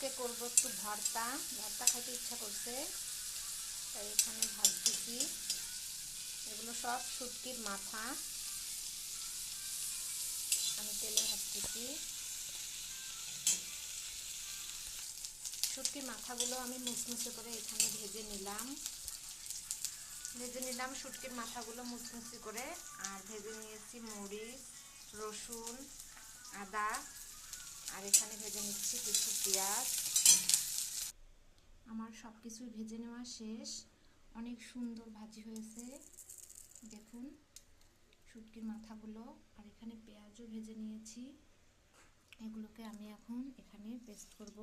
আজকে করবো একটু ভর্তা। ভর্তা খাইতে ইচ্ছা করছে, তাই এখানে ভাজতেছি। এগুলো সব শুটকির মাথা আমি তেলে ভাজতেছি। শুটকির মাথাগুলো আমি মুচমুচে করে এখানে ভেজে নিলাম। শুটকির মাথাগুলো মুচমুচে করে। আর ভেজে নিয়েছি মরিচ, রসুন, আদা, আর এখানে ভেজে নিচ্ছি কিছু পেঁয়াজ। আমার সব কিছুই ভেজে নেওয়া শেষ। অনেক সুন্দর ভাজি হয়েছে, দেখুন শুটকির মাথাগুলো। আর এখানে পেঁয়াজও ভেজে নিয়েছি, এগুলোকে আমি এখন এখানে পেস্ট করব।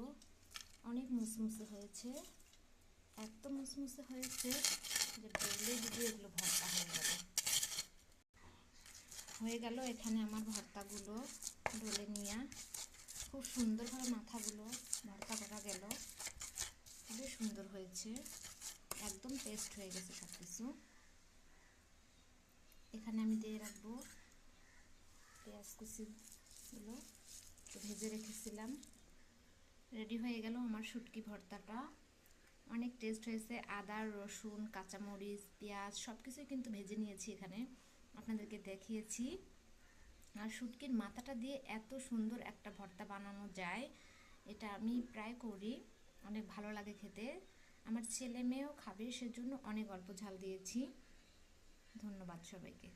অনেক মুচমুচে হয়েছে, এত মুচমুচে হয়েছে যে বললে যদি এগুলো ভর্তা হয়ে গেল। এখানে আমার ভর্তাগুলো ডলে নিয়ে খুব সুন্দরভাবে মাথাগুলো ভর্তা করা গেল। খুবই সুন্দর হয়েছে, একদম পেস্ট হয়ে গেছে সব কিছু। এখানে আমি দিয়ে রাখবো পেঁয়াজ কুচিগুলো ভেজে রেখেছিলাম। রেডি হয়ে গেল আমার শুটকি ভর্তাটা। অনেক টেস্ট হয়েছে। আদা, রসুন, কাঁচামরিচ, পেঁয়াজ সব কিছুই কিন্তু ভেজে নিয়েছি, এখানে আপনাদেরকে দেখিয়েছি। আর শুটকির মাথাটা দিয়ে এত সুন্দর একটা ভর্তা বানানো যায়, এটা আমি প্রায় করি, অনেক ভালো লাগে খেতে। আমার ছেলে মেয়েও খাবে, সেজন্য অনেক অল্প ঝাল দিয়েছি। ধন্যবাদ সবাইকে।